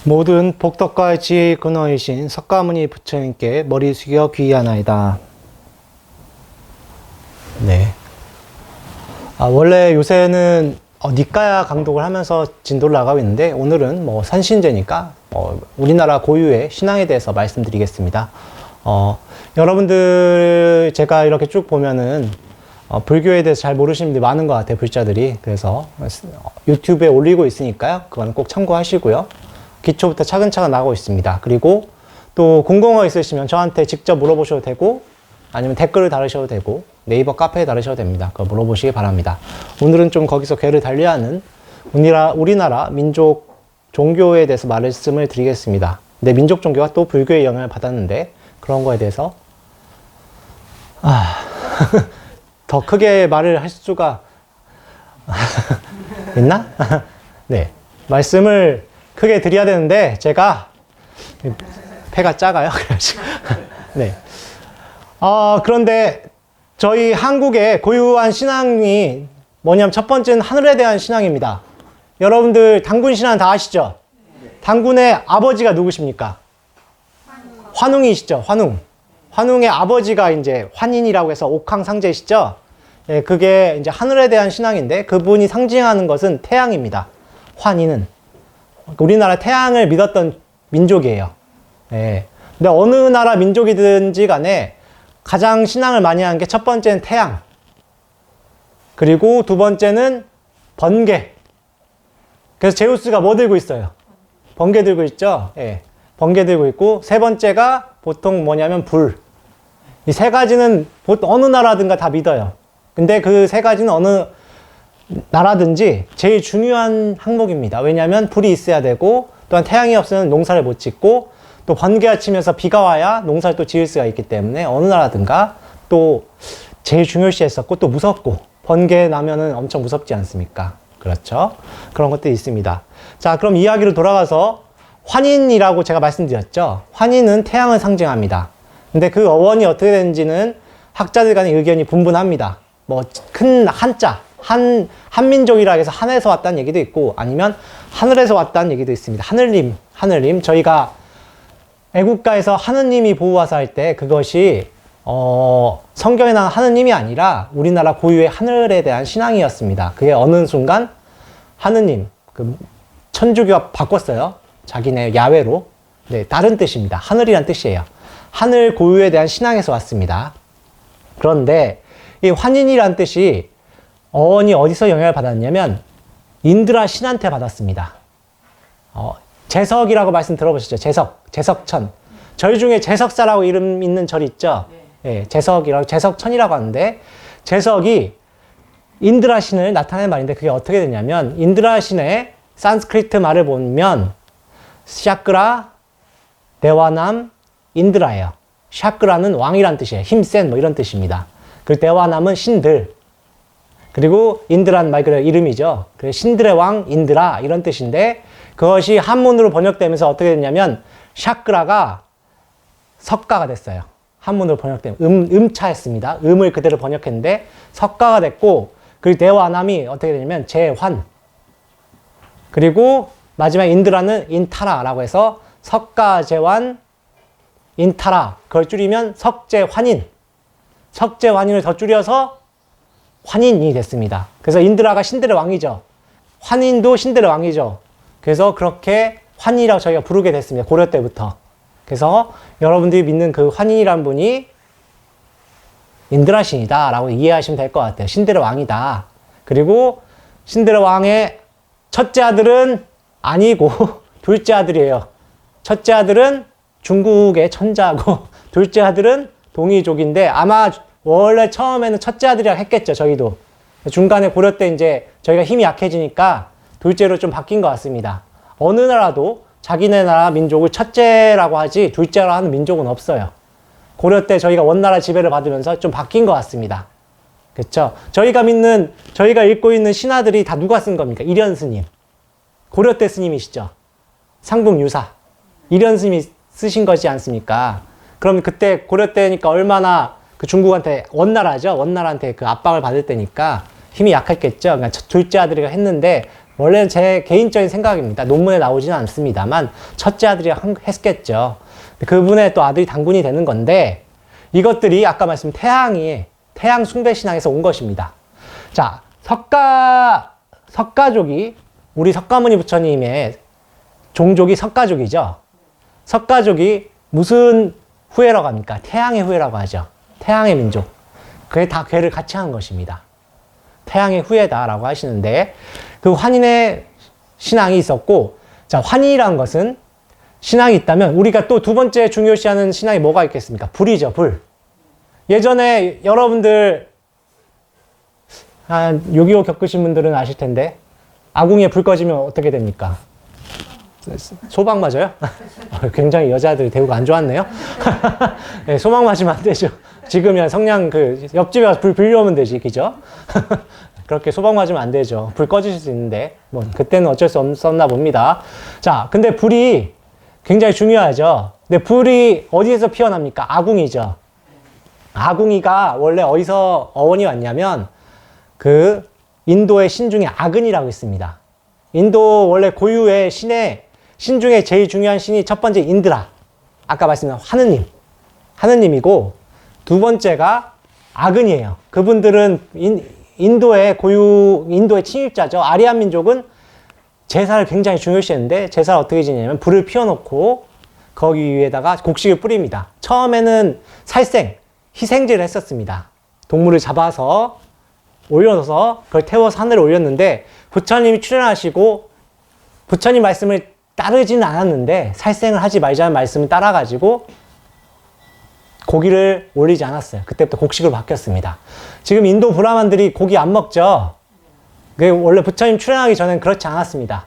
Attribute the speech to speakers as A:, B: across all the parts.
A: 모든 복덕과의 지혜의 근원이신 석가모니 부처님께 머리 숙여 귀의하나이다. 네. 원래 요새는 니까야 강독을 하면서 진도를 나가고 있는데, 오늘은 산신제니까 우리나라 고유의 신앙에 대해서 말씀드리겠습니다. 여러분들 제가 이렇게 쭉 보면은 불교에 대해서 잘 모르시는 분들이 많은 것 같아요, 불자들이. 그래서 유튜브에 올리고 있으니까요, 그건 꼭 참고하시고요. 기초부터 차근차근 나가고 있습니다. 그리고 또 궁금한 거 있으시면 저한테 직접 물어보셔도 되고, 아니면 댓글을 달으셔도 되고, 네이버 카페에 달으셔도 됩니다. 그거 물어보시기 바랍니다. 오늘은 좀 거기서 궤를 달리하는 우리나라 민족 종교에 대해서 말씀을 드리겠습니다. 근데 민족 종교가 또 불교의 영향을 받았는데, 그런 거에 대해서 더 크게 말을 할 수가 있나? 네, 말씀을 크게 드려야 되는데 제가 폐가 작아요. 그래가지고 네. 그런데 저희 한국의 고유한 신앙이 뭐냐면, 첫 번째는 하늘에 대한 신앙입니다. 여러분들 당군 신앙 다 아시죠? 당군의 아버지가 누구십니까? 환웅이시죠. 환웅의 아버지가 이제 환인이라고 해서 옥황상제시죠. 예, 그게 이제 하늘에 대한 신앙인데, 그분이 상징하는 것은 태양입니다. 환인은 우리나라 태양을 믿었던 민족이에요. 예. 근데 어느 나라 민족이든지 간에 가장 신앙을 많이 하는 게, 첫 번째는 태양, 그리고 두 번째는 번개. 그래서 제우스가 뭐 들고 있어요? 번개 들고 있죠. 예. 번개 들고 있고, 세 번째가 보통 뭐냐면 불. 이 세 가지는 보통 어느 나라든가 다 믿어요. 근데 그 세 가지는 어느 나라든지 제일 중요한 항목입니다. 왜냐하면 불이 있어야 되고, 또한 태양이 없으면 농사를 못 짓고, 또 번개가 치면서 비가 와야 농사를 또 지을 수가 있기 때문에 어느 나라든가 또 제일 중요시했었고, 또 무섭고, 번개 나면은 엄청 무섭지 않습니까? 그렇죠? 그런 것들이 있습니다. 자, 그럼 이야기로 돌아가서, 환인이라고 제가 말씀드렸죠. 환인은 태양을 상징합니다. 근데 그 어원이 어떻게 되는지는 학자들 간의 의견이 분분합니다. 큰 한자, 한민족이라 해서 한에서 왔다는 얘기도 있고, 아니면 하늘에서 왔다는 얘기도 있습니다. 하늘님. 저희가 애국가에서 하느님이 보호하사 할 때, 그것이 성경에 나온 하느님이 아니라 우리나라 고유의 하늘에 대한 신앙이었습니다. 그게 어느 순간 하느님, 천주교가 바꿨어요. 자기네 야외로. 네, 다른 뜻입니다. 하늘이란 뜻이에요. 하늘 고유에 대한 신앙에서 왔습니다. 그런데 이 환인이란 뜻이 어원이 어디서 영향을 받았냐면, 인드라 신한테 받았습니다. 제석이라고 말씀 들어보셨죠? 제석천. 절 중에 제석사라고 이름 있는 절이 있죠? 네, 제석천이라고 하는데, 제석이 인드라 신을 나타내는 말인데, 그게 어떻게 되냐면, 인드라 신의 산스크리트 말을 보면 샤크라, 대화남, 인드라예요. 샤크라는 왕이란 뜻이에요. 힘센 이런 뜻입니다. 그리고 대화남은 신들. 그리고 인드란 말 그대로 이름이죠. 그래서 신들의 왕 인드라 이런 뜻인데, 그것이 한문으로 번역되면서 어떻게 됐냐면, 샤크라가 석가가 됐어요. 한문으로 번역되면 음차했습니다. 음을 그대로 번역했는데 석가가 됐고, 그리고 대화남이 어떻게 되냐면 제환. 그리고 마지막 인드라는 인타라라고 해서 석가제환 인타라, 그걸 줄이면 석제환인. 석제환인을 더 줄여서 환인이 됐습니다. 그래서 인드라가 신들의 왕이죠. 환인도 신들의 왕이죠. 그래서 그렇게 환인이라고 저희가 부르게 됐습니다. 고려 때부터. 그래서 여러분들이 믿는 그 환인이란 분이 인드라 신이다 라고 이해하시면 될 것 같아요. 신들의 왕이다. 그리고 신들의 왕의 첫째 아들은 아니고 둘째 아들이에요. 첫째 아들은 중국의 천자고, 둘째 아들은 동이족인데, 아마 원래 처음에는 첫째 아들이라고 했겠죠, 저희도. 중간에 고려 때 이제 저희가 힘이 약해지니까 둘째로 좀 바뀐 것 같습니다. 어느 나라도 자기네 나라 민족을 첫째라고 하지 둘째라고 하는 민족은 없어요. 고려 때 저희가 원나라 지배를 받으면서 좀 바뀐 것 같습니다. 그렇죠? 저희가 읽고 있는 신화들이 다 누가 쓴 겁니까? 일현 스님. 고려 때 스님이시죠. 상국유사. 일현 스님이 쓰신 것이지 않습니까? 그럼 그때 고려 때니까 얼마나 그 중국한테, 원나라한테 그 압박을 받을 때니까 힘이 약했겠죠. 그러니까 둘째 아들이가 했는데, 원래는 제 개인적인 생각입니다. 논문에 나오지는 않습니다만 첫째 아들이 했겠죠. 그분의 또 아들이 당군이 되는 건데 이것들이 아까 말씀드린 태양 숭배 신앙에서 온 것입니다. 자, 석가족이 우리 석가모니 부처님의 종족이 석가족이죠. 석가족이 무슨 후예라고 합니까? 태양의 후예라고 하죠. 태양의 민족. 그게 다 괴를 같이 한 것입니다. 태양의 후예다라고 하시는데 그 환인의 신앙이 있었고, 자, 환인이라는 것은 신앙이 있다면 우리가 또 두 번째 중요시하는 신앙이 뭐가 있겠습니까? 불이죠, 불. 예전에 여러분들 6.25 겪으신 분들은 아실 텐데 아궁이에 불 꺼지면 어떻게 됩니까? 소방 맞아요? 굉장히 여자들 대우가 안 좋았네요. 네, 소방 맞으면 안 되죠. 지금이야 성냥 옆집에 가서 불 빌려오면 되지, 그죠? 그렇게 소방 맞으면 안 되죠. 불 꺼지실 수 있는데 뭐 그때는 어쩔 수 없었나 봅니다. 자, 근데 불이 굉장히 중요하죠. 근데 불이 어디에서 피어납니까? 아궁이죠. 아궁이가 원래 어디서 어원이 왔냐면 그 인도의 신 중에 아근이라고 있습니다. 인도 원래 고유의 신 중에 제일 중요한 신이 첫 번째 인드라. 아까 말씀드린 하느님이고 두 번째가 아근이에요. 그분들은 인도의 침입자죠. 아리안 민족은 제사를 굉장히 중요시했는데 제사를 어떻게 지내냐면 불을 피워놓고 거기 위에다가 곡식을 뿌립니다. 처음에는 희생제를 했었습니다. 동물을 잡아서 올려서 그걸 태워서 하늘에 올렸는데 부처님이 출현하시고 부처님 말씀을 따르지는 않았는데 살생을 하지 말자는 말씀을 따라가지고 고기를 올리지 않았어요. 그때부터 곡식으로 바뀌었습니다. 지금 인도 브라만들이 고기 안 먹죠. 원래 부처님 출현하기 전엔 그렇지 않았습니다.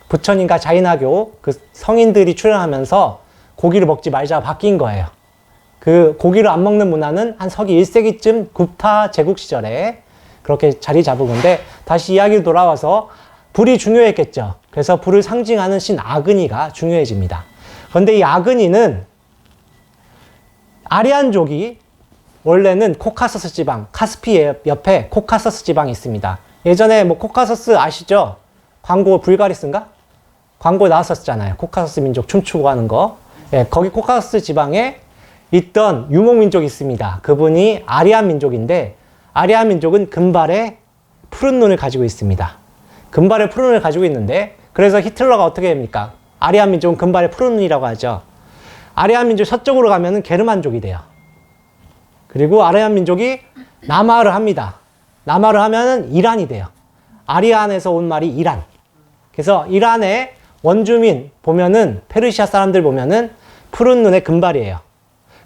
A: 부처님과 자인화교 그 성인들이 출현하면서 고기를 먹지 말자가 바뀐 거예요. 그 고기를 안 먹는 문화는 한 서기 1세기쯤 굽타 제국 시절에 그렇게 자리 잡은 건데 다시 이야기로 돌아와서 불이 중요했겠죠. 그래서 불을 상징하는 신 아그니가 중요해집니다. 그런데 이 아그니는 아리안족이 원래는 코카서스 지방, 카스피 옆에 코카서스 지방이 있습니다. 예전에 뭐 코카서스 아시죠? 광고 불가리스인가? 광고 나왔었잖아요. 코카서스 민족 춤추고 하는 거. 예, 거기 코카서스 지방에 있던 유목민족이 있습니다. 그분이 아리안 민족인데 아리안 민족은 금발에 푸른 눈을 가지고 있습니다. 금발에 푸른 눈을 가지고 있는데 그래서 히틀러가 어떻게 됩니까? 아리안 민족은 금발에 푸른 눈이라고 하죠. 아리안 민족 서쪽으로 가면은 게르만족이 돼요. 그리고 아리안 민족이 남하를 합니다. 남하를 하면은 이란이 돼요. 아리안에서 온 말이 이란. 그래서 이란의 원주민 보면은 페르시아 사람들 보면은 푸른 눈의 금발이에요.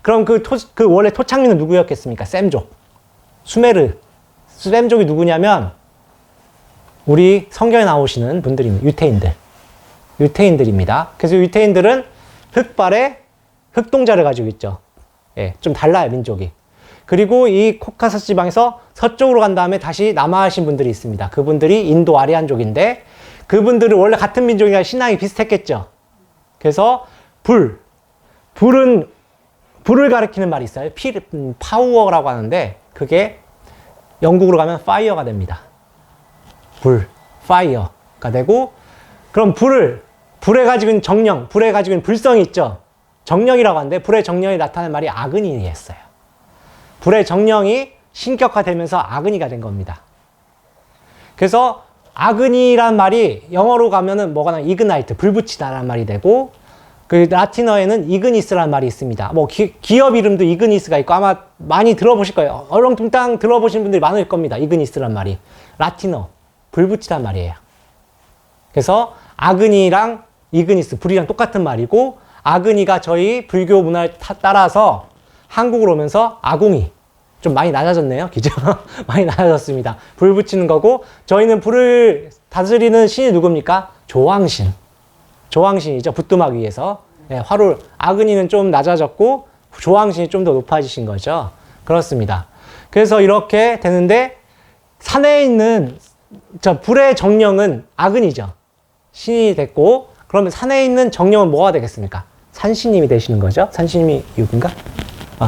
A: 그럼 그 원래 토착민은 누구였겠습니까? 셈족. 수메르. 셈족이 누구냐면 우리 성경에 나오시는 분들입니다. 유태인들입니다. 그래서 유태인들은 흑발에 흑동자를 가지고 있죠. 예, 좀 달라요, 민족이. 그리고 이 코카서스 지방에서 서쪽으로 간 다음에 다시 남하하신 분들이 있습니다. 그분들이 인도 아리안족인데 그분들은 원래 같은 민족이라 신앙이 비슷했겠죠. 그래서 불을 가리키는 말이 있어요. 파우어라고 하는데 그게 영국으로 가면 파이어가 됩니다. 파이어가 되고 그럼 불에 가지고 있는 정령, 불에 가지고 있는 불성이 있죠. 정령이라고 하는데 불의 정령이 나타나는 말이 아그니였어요. 불의 정령이 신격화되면서 아그니가 된 겁니다. 그래서 아그니란 말이 영어로 가면은 뭐가 나요? 이그나이트, 불붙이다라는 말이 되고 그 라틴어에는 이그니스라는 말이 있습니다. 뭐 기업 이름도 이그니스가 있고 아마 많이 들어보실 거예요. 얼렁뚱땅 들어보신 분들이 많을 겁니다. 이그니스라는 말이. 라틴어, 불붙이다는 말이에요. 그래서 아그니랑 이그니스, 불이랑 똑같은 말이고 아그니가 저희 불교 문화를 따라서 한국으로 오면서 아궁이. 좀 많이 낮아졌네요. 그죠? 많이 낮아졌습니다. 불 붙이는 거고 저희는 불을 다스리는 신이 누굽니까? 조왕신이죠. 부뚜막 위에서. 네, 화로, 아그니는 좀 낮아졌고 조왕신이 좀 더 높아지신 거죠. 그렇습니다. 그래서 이렇게 되는데 산에 있는 불의 정령은 아그니죠. 신이 됐고 그러면 산에 있는 정령은 뭐가 되겠습니까? 산신님이 되시는 거죠. 산신님이 6인가?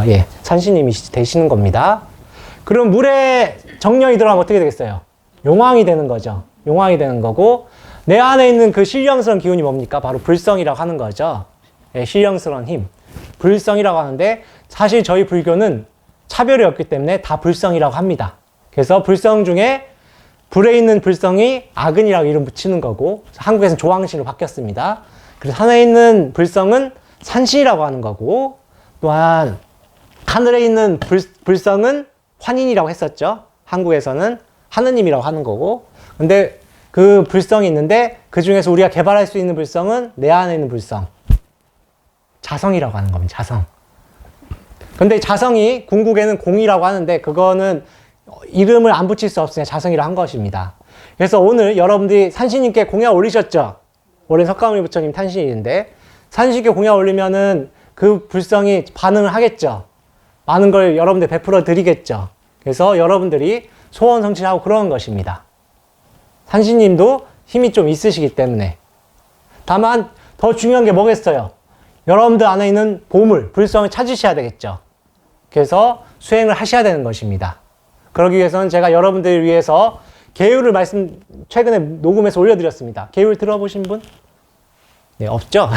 A: 예. 산신님이 되시는 겁니다. 그럼 물에 정령이 들어가면 어떻게 되겠어요? 용왕이 되는 거죠. 용왕이 되는 거고, 내 안에 있는 그 신령스러운 기운이 뭡니까? 바로 불성이라고 하는 거죠. 예, 신령스러운 힘. 불성이라고 하는데, 사실 저희 불교는 차별이 없기 때문에 다 불성이라고 합니다. 그래서 불성 중에 불에 있는 불성이 아근이라고 이름 붙이는 거고, 한국에서는 조왕신으로 바뀌었습니다. 그래서 하늘에 있는 불성은 산신이라고 하는 거고, 또한 하늘에 있는 불성은 환인이라고 했었죠. 한국에서는 하느님이라고 하는 거고, 근데 그 불성이 있는데 그 중에서 우리가 개발할 수 있는 불성은 내 안에 있는 불성, 자성이라고 하는 겁니다. 자성. 근데 자성이 궁극에는 공이라고 하는데 그거는 이름을 안 붙일 수 없으니 자성이라고 한 것입니다. 그래서 오늘 여러분들이 산신님께 공약 올리셨죠? 올해 석가모니 부처님 탄신일인데 산신님께 공약 올리면은 그 불성이 반응을 하겠죠. 많은 걸 여러분들 베풀어 드리겠죠. 그래서 여러분들이 소원 성취하고 그러는 것입니다. 산신님도 힘이 좀 있으시기 때문에. 다만 더 중요한 게 뭐겠어요? 여러분들 안에 있는 보물, 불성을 찾으셔야 되겠죠. 그래서 수행을 하셔야 되는 것입니다. 그러기 위해서는 제가 여러분들을 위해서 계율을 최근에 녹음해서 올려드렸습니다. 계율 들어보신 분? 네, 없죠?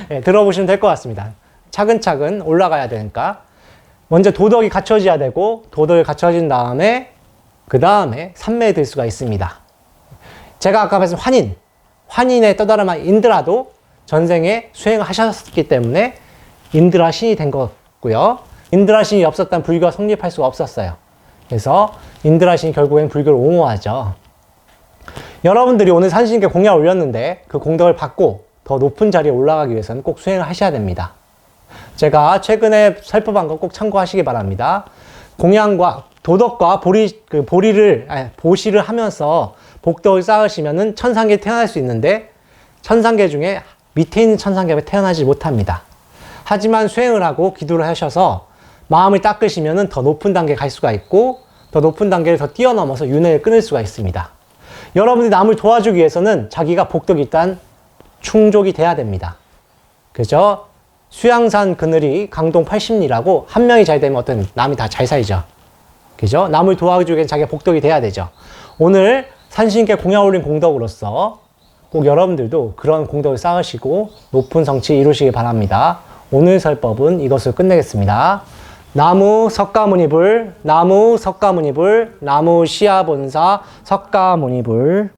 A: 네, 들어보시면 될 것 같습니다. 차근차근 올라가야 되니까. 먼저 도덕이 갖춰져야 되고, 도덕이 갖춰진 다음에, 그 다음에 삼매에 들 수가 있습니다. 제가 아까 말씀 환인에 떠다르면 인드라도 전생에 수행을 하셨기 때문에 인드라 신이 된 거고요. 인드라 신이 없었다면 불교가 성립할 수가 없었어요. 그래서 인드라 신이 결국엔 불교를 옹호하죠. 여러분들이 오늘 산신께 공약을 올렸는데 그 공덕을 받고 더 높은 자리에 올라가기 위해서는 꼭 수행을 하셔야 됩니다. 제가 최근에 살펴본 거 꼭 참고하시기 바랍니다. 공양과 도덕과 보시를 하면서 복덕을 쌓으시면은 천상계에 태어날 수 있는데 천상계 중에 밑에 있는 천상계에 태어나지 못합니다. 하지만 수행을 하고 기도를 하셔서 마음을 닦으시면은 더 높은 단계에 갈 수가 있고 더 높은 단계를 더 뛰어넘어서 윤회를 끊을 수가 있습니다. 여러분들이 남을 도와주기 위해서는 자기가 복덕이 일단 충족이 돼야 됩니다. 그죠? 수양산 그늘이 강동 80리라고 한 명이 잘 되면 어떤 남이 다 잘 살죠. 그죠? 남을 도와주기 위해 자기가 복덕이 돼야 되죠. 오늘 산신께 공약 올린 공덕으로서 꼭 여러분들도 그런 공덕을 쌓으시고 높은 성취 이루시기 바랍니다. 오늘 설법은 이것을 끝내겠습니다. 나무 석가모니불, 나무 석가모니불, 나무 시아본사 석가모니불.